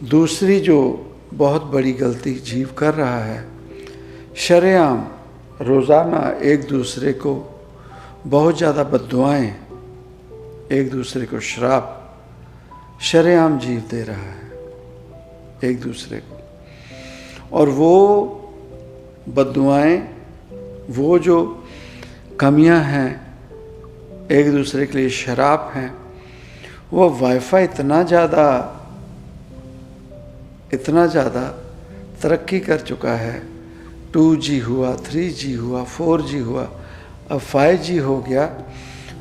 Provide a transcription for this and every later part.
दूसरी जो बहुत बड़ी गलती जीव कर रहा है, शरेआम रोज़ाना एक दूसरे को बहुत ज़्यादा बद्दुआएं, एक दूसरे को श्राप शरेआम जीव दे रहा है एक दूसरे को। और वो बद्दुआएं, वो जो कमियां हैं, एक दूसरे के लिए शराप हैं, वो वाईफाई इतना ज़्यादा तरक्की कर चुका है। 2G हुआ, 3G हुआ, 4G हुआ, अब 5G हो गया।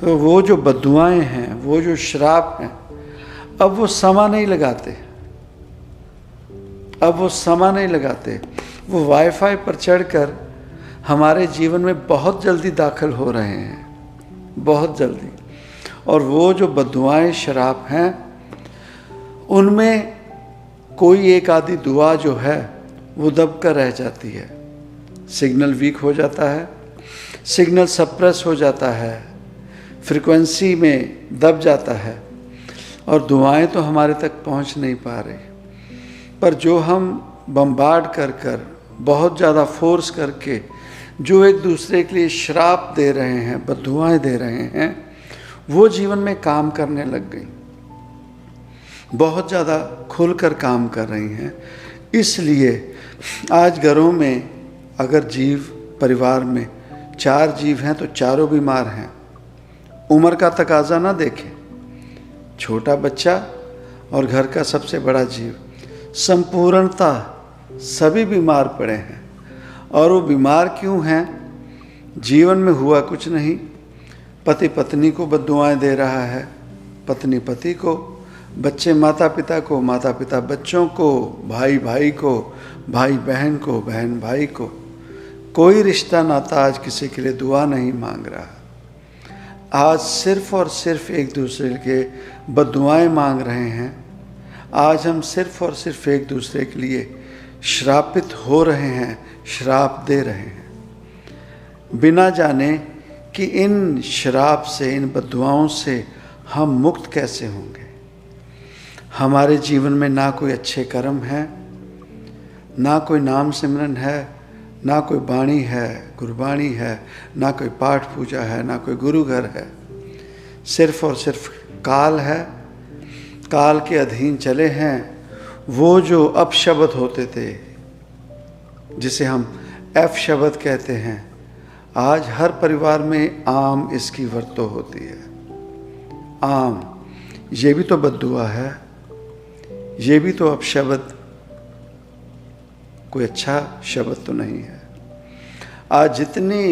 तो वो जो बद्दुआएं हैं, वो जो श्राप हैं, अब वो समा नहीं लगाते। वो वाईफाई पर चढ़कर हमारे जीवन में बहुत जल्दी दाखिल हो रहे हैं, बहुत जल्दी। और वो जो बद्दुआएं शराप हैं, उनमें कोई एक आधी दुआ जो है वो दब कर रह जाती है। सिग्नल वीक हो जाता है, सिग्नल सप्रेस हो जाता है, फ्रीक्वेंसी में दब जाता है और दुआएं तो हमारे तक पहुंच नहीं पा रही। पर जो हम बम्बार्ड कर बहुत ज़्यादा फोर्स करके जो एक दूसरे के लिए श्राप दे रहे हैं, बद्दुआएं दे रहे हैं, वो जीवन में काम करने लग गई, बहुत ज़्यादा खुलकर काम कर रही हैं। इसलिए आज घरों में अगर परिवार में 4 जीव हैं तो चारों बीमार हैं। उम्र का तकाजा ना देखें, छोटा बच्चा और घर का सबसे बड़ा जीव, संपूर्णता सभी बीमार पड़े हैं। और वो बीमार क्यों हैं? जीवन में हुआ कुछ नहीं। पति पत्नी को बद्दुआएं दे रहा है, पत्नी पति को, बच्चे माता पिता को, माता पिता बच्चों को, भाई भाई को, भाई बहन को, बहन भाई को। कोई रिश्ता नाता आज किसी के लिए दुआ नहीं मांग रहा। आज सिर्फ और सिर्फ एक दूसरे के बद्दुआएं मांग रहे हैं। आज हम सिर्फ और सिर्फ एक दूसरे के लिए श्रापित हो रहे हैं, श्राप दे रहे हैं, बिना जाने कि इन श्राप से, इन बद्दुआओं से हम मुक्त कैसे होंगे। हमारे जीवन में ना कोई अच्छे कर्म है, ना कोई नाम सिमरन है, ना कोई बाणी है, गुरबाणी है, ना कोई पाठ पूजा है, ना कोई गुरु घर है। सिर्फ और सिर्फ काल है, काल के अधीन चले हैं। वो जो अपशब्द होते थे, जिसे हम F शब्द कहते हैं, आज हर परिवार में आम इसकी वर्तों होती है। आम, ये भी तो बद्दुआ है, ये भी तो अपशब्द, कोई अच्छा शब्द तो नहीं है। आज जितने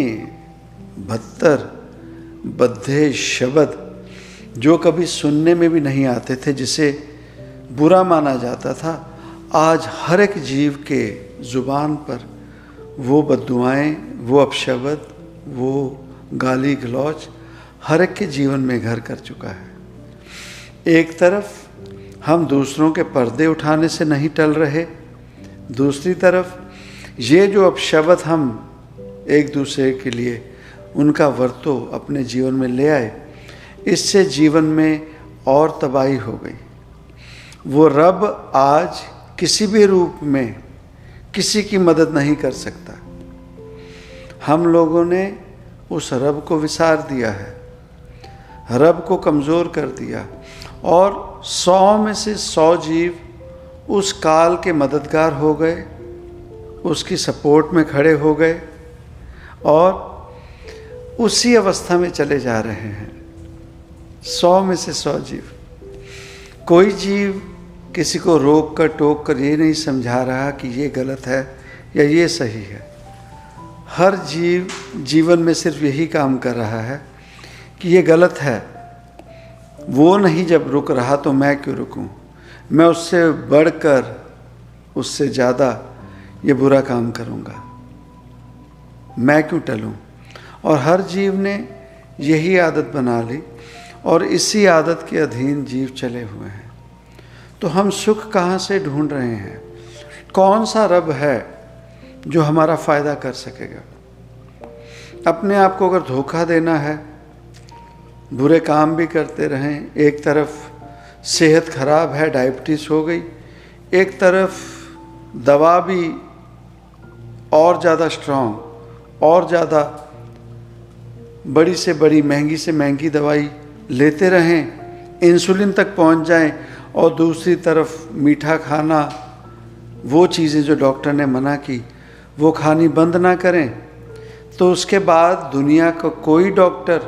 बद्धे शब्द जो कभी सुनने में भी नहीं आते थे, जिसे बुरा माना जाता था, आज हर एक जीव के जुबान पर वो बद्दुआएं, वो अपशब्द, वो गाली गलौज हर एक के जीवन में घर कर चुका है। एक तरफ हम दूसरों के पर्दे उठाने से नहीं टल रहे, दूसरी तरफ ये जो अपशब्द हम एक दूसरे के लिए उनका वर्तो अपने जीवन में ले आए, इससे जीवन में और तबाही हो गई। वो रब आज किसी भी रूप में किसी की मदद नहीं कर सकता। हम लोगों ने उस रब को विसार दिया है, रब को कमज़ोर कर दिया, और 100 में से 100 जीव उस काल के मददगार हो गए, उसकी सपोर्ट में खड़े हो गए और उसी अवस्था में चले जा रहे हैं। 100 में से 100 जीव। कोई जीव किसी को रोक कर टोक कर ये नहीं समझा रहा कि ये गलत है या ये सही है। हर जीव जीवन में सिर्फ यही काम कर रहा है कि ये गलत है। वो नहीं जब रुक रहा तो मैं क्यों रुकूं? मैं उससे बढ़कर, उससे ज़्यादा ये बुरा काम करूँगा, मैं क्यों टलूं? और हर जीव ने यही आदत बना ली और इसी आदत के अधीन जीव चले हुए हैं। तो हम सुख कहाँ से ढूंढ रहे हैं? कौन सा रब है जो हमारा फ़ायदा कर सकेगा? अपने आप को अगर धोखा देना है, बुरे काम भी करते रहें, एक तरफ सेहत खराब है, डायबिटीज़ हो गई, एक तरफ दवा भी और ज़्यादा स्ट्रॉन्ग, और ज़्यादा बड़ी से बड़ी, महंगी से महंगी दवाई लेते रहें, इंसुलिन तक पहुंच जाएं, और दूसरी तरफ मीठा खाना, वो चीज़ें जो डॉक्टर ने मना की वो खानी बंद ना करें, तो उसके बाद दुनिया का कोई डॉक्टर,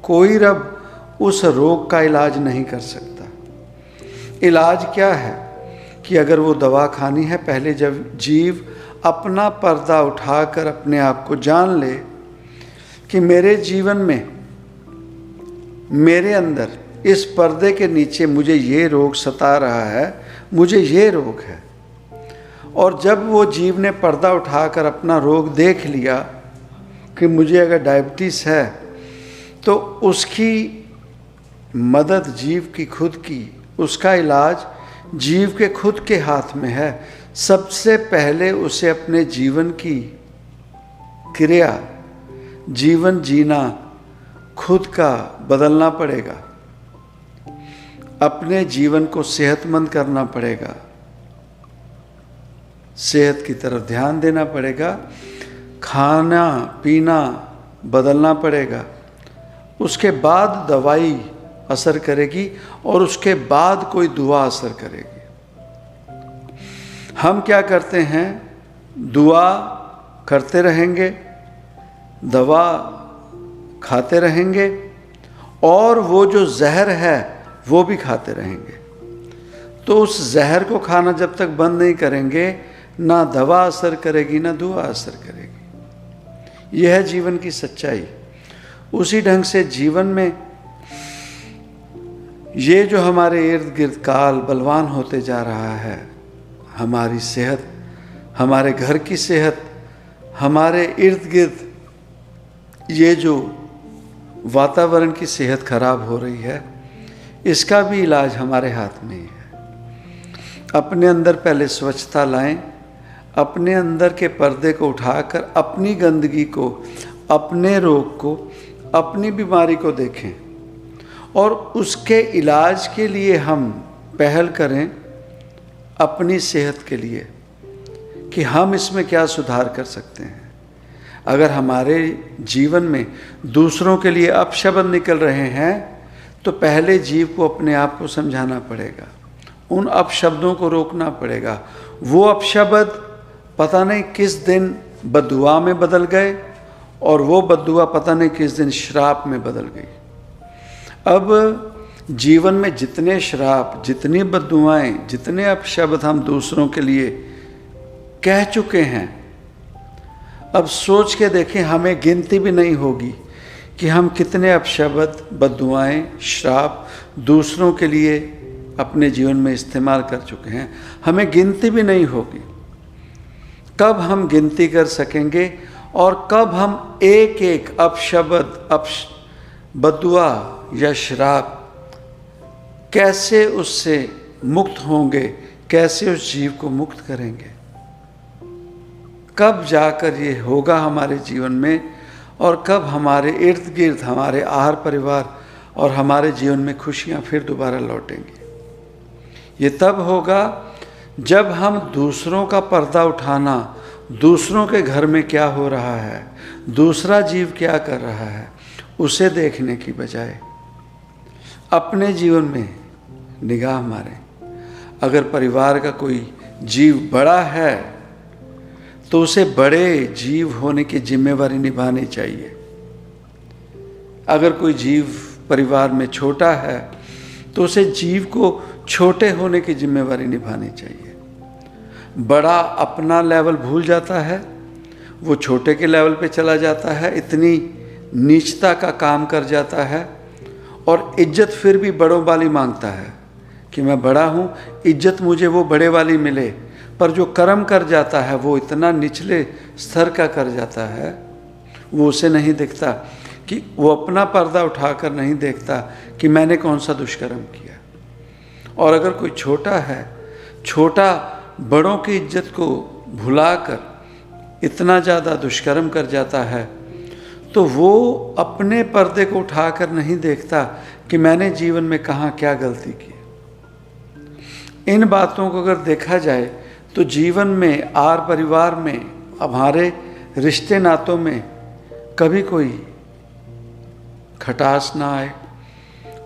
कोई रब उस रोग का इलाज नहीं कर सकता। इलाज क्या है कि अगर वो दवा खानी है, पहले जब जीव अपना पर्दा उठाकर अपने आप को जान ले कि मेरे जीवन में, मेरे अंदर, इस पर्दे के नीचे मुझे ये रोग सता रहा है, मुझे ये रोग है। और जब वो जीव ने पर्दा उठाकर अपना रोग देख लिया कि मुझे अगर डायबिटीज़ है, तो उसकी मदद जीव की खुद की, उसका इलाज जीव के खुद के हाथ में है। सबसे पहले उसे अपने जीवन की क्रिया, जीवन जीना खुद का बदलना पड़ेगा, अपने जीवन को सेहतमंद करना पड़ेगा, सेहत की तरफ ध्यान देना पड़ेगा, खाना पीना बदलना पड़ेगा। उसके बाद दवाई असर करेगी और उसके बाद कोई दुआ असर करेगी। हम क्या करते हैं, दुआ करते रहेंगे, दवा खाते रहेंगे, और वो जो जहर है वो भी खाते रहेंगे। तो उस जहर को खाना जब तक बंद नहीं करेंगे, ना दवा असर करेगी ना दुआ असर करेगी। यह है जीवन की सच्चाई। उसी ढंग से जीवन में ये जो हमारे इर्द गिर्द काल बलवान होते जा रहा है, हमारी सेहत, हमारे घर की सेहत, हमारे इर्द गिर्द ये जो वातावरण की सेहत खराब हो रही है, इसका भी इलाज हमारे हाथ में ही है। अपने अंदर पहले स्वच्छता लाएं, अपने अंदर के पर्दे को उठाकर अपनी गंदगी को, अपने रोग को, अपनी बीमारी को देखें, और उसके इलाज के लिए हम पहल करें अपनी सेहत के लिए कि हम इसमें क्या सुधार कर सकते हैं। अगर हमारे जीवन में दूसरों के लिए अपशब्द निकल रहे हैं, तो पहले जीव को अपने आप को समझाना पड़ेगा, उन अपशब्दों को रोकना पड़ेगा। वो अपशब्द पता नहीं किस दिन बद्दुआ में बदल गए, और वो बद्दुआ पता नहीं किस दिन श्राप में बदल गई। अब जीवन में जितने श्राप, जितनी बद्दुआएं, जितने अपशब्द हम दूसरों के लिए कह चुके हैं, अब सोच के देखें, हमें गिनती भी नहीं होगी कि हम कितने अपशब्द, बद्दुआएं, श्राप दूसरों के लिए अपने जीवन में इस्तेमाल कर चुके हैं। हमें गिनती भी नहीं होगी। कब हम गिनती कर सकेंगे और कब हम एक एक अपशब्द, बद्दुआ या श्राप, कैसे उससे मुक्त होंगे, कैसे उस जीव को मुक्त करेंगे? कब जाकर ये होगा हमारे जीवन में, और कब हमारे इर्द गिर्द, हमारे आहार परिवार और हमारे जीवन में खुशियाँ फिर दोबारा लौटेंगी? ये तब होगा जब हम दूसरों का पर्दा उठाना, दूसरों के घर में क्या हो रहा है, दूसरा जीव क्या कर रहा है, उसे देखने की बजाय अपने जीवन में निगाह मारें। अगर परिवार का कोई जीव बड़ा है, तो उसे बड़े जीव होने की जिम्मेवारी निभानी चाहिए। अगर कोई जीव परिवार में छोटा है, तो उसे जीव को छोटे होने की जिम्मेवारी निभानी चाहिए। बड़ा अपना लेवल भूल जाता है, वो छोटे के लेवल पे चला जाता है, इतनी नीचता का काम कर जाता है, और इज्जत फिर भी बड़ों वाली मांगता है कि मैं बड़ा हूँ, इज्जत मुझे वो बड़े वाली मिले। पर जो कर्म कर जाता है वो इतना निचले स्तर का कर जाता है, वो उसे नहीं दिखता, कि वो अपना पर्दा उठाकर नहीं देखता कि मैंने कौन सा दुष्कर्म किया। और अगर कोई छोटा है, छोटा बड़ों की इज्जत को भुलाकर इतना ज़्यादा दुष्कर्म कर जाता है, तो वो अपने पर्दे को उठाकर नहीं देखता कि मैंने जीवन में कहाँ क्या गलती की। इन बातों को अगर देखा जाए तो जीवन में, आर परिवार में, हमारे रिश्ते नातों में कभी कोई खटास ना आए।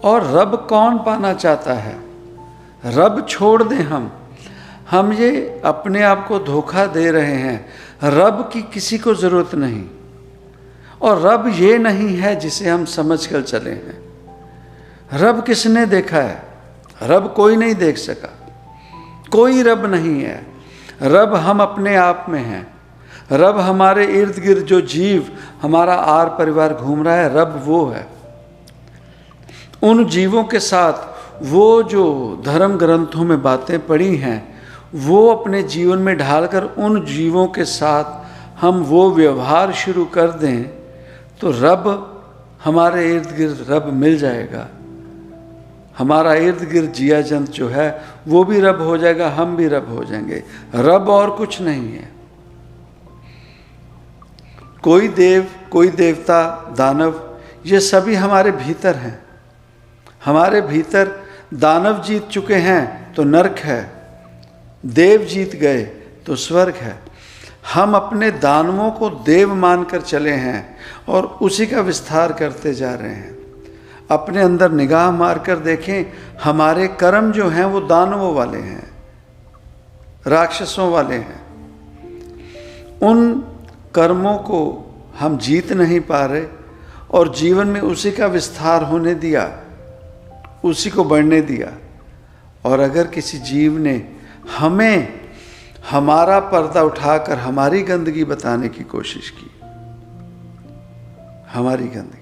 और रब कौन पाना चाहता है? रब छोड़ दें हम ये अपने आप को धोखा दे रहे हैं। रब की किसी को ज़रूरत नहीं, और रब ये नहीं है जिसे हम समझ कर चले हैं। रब किसने देखा है? रब कोई नहीं देख सका, कोई रब नहीं है। रब हम अपने आप में हैं। रब हमारे इर्द गिर्द जो जीव, हमारा आर परिवार घूम रहा है, रब वो है। उन जीवों के साथ वो जो धर्म ग्रंथों में बातें पढ़ी हैं, वो अपने जीवन में ढालकर उन जीवों के साथ हम वो व्यवहार शुरू कर दें तो रब, हमारे इर्द गिर्द रब मिल जाएगा। हमारा इर्द गिर्द जिया जंत जो है वो भी रब हो जाएगा, हम भी रब हो जाएंगे। रब और कुछ नहीं है। कोई देव, कोई देवता, दानव, ये सभी हमारे भीतर हैं। हमारे भीतर दानव जीत चुके हैं तो नरक है, देव जीत गए तो स्वर्ग है। हम अपने दानवों को देव मानकर चले हैं और उसी का विस्तार करते जा रहे हैं। अपने अंदर निगाह मारकर देखें, हमारे कर्म जो हैं वो दानवों वाले हैं, राक्षसों वाले हैं। उन कर्मों को हम जीत नहीं पा रहे और जीवन में उसी का विस्तार होने दिया, उसी को बढ़ने दिया। और अगर किसी जीव ने हमें हमारा पर्दा उठाकर हमारी गंदगी बताने की कोशिश की, हमारी गंदगी।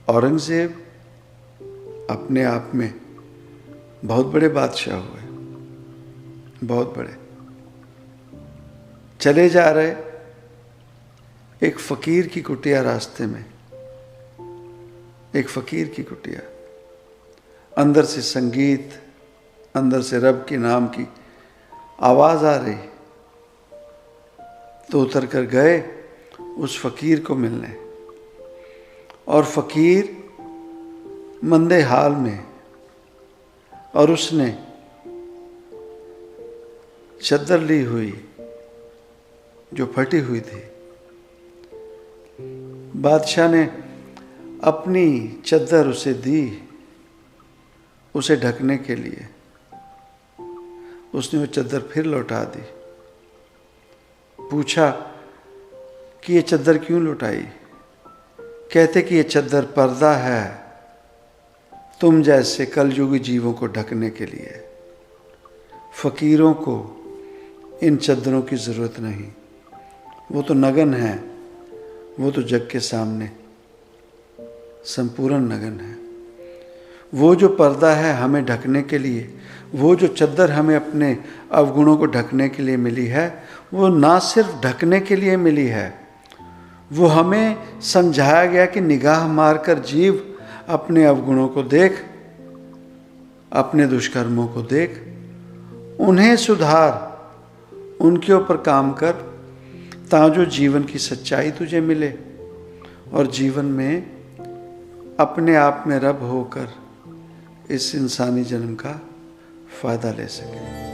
औरंगजेब अपने आप में बहुत बड़े बादशाह हुए, बहुत बड़े। चले जा रहे, एक फकीर की कुटिया रास्ते में, एक फकीर की कुटिया, अंदर से संगीत, अंदर से रब के नाम की आवाज़ आ रही। तो उतर कर गए उस फकीर को मिलने, और फकीर मंदे हाल में, और उसने चद्दर ली हुई जो फटी हुई थी। बादशाह ने अपनी चद्दर उसे दी, उसे ढकने के लिए। उसने वो चद्दर फिर लौटा दी। पूछा कि ये चद्दर क्यों लौटाई? कहते कि ये चद्दर पर्दा है तुम जैसे कलयुगी जीवों को ढकने के लिए। फकीरों को इन चद्दरों की ज़रूरत नहीं, वो तो नगन है, वो तो जग के सामने संपूर्ण नगन है। वो जो पर्दा है हमें ढकने के लिए, वो जो चद्दर हमें अपने अवगुणों को ढकने के लिए मिली है, वो ना सिर्फ ढकने के लिए मिली है, वो हमें समझाया गया कि निगाह मारकर जीव अपने अवगुणों को देख, अपने दुष्कर्मों को देख, उन्हें सुधार, उनके ऊपर काम कर, ताजो जीवन की सच्चाई तुझे मिले और जीवन में अपने आप में रब होकर इस इंसानी जन्म का फ़ायदा ले सके।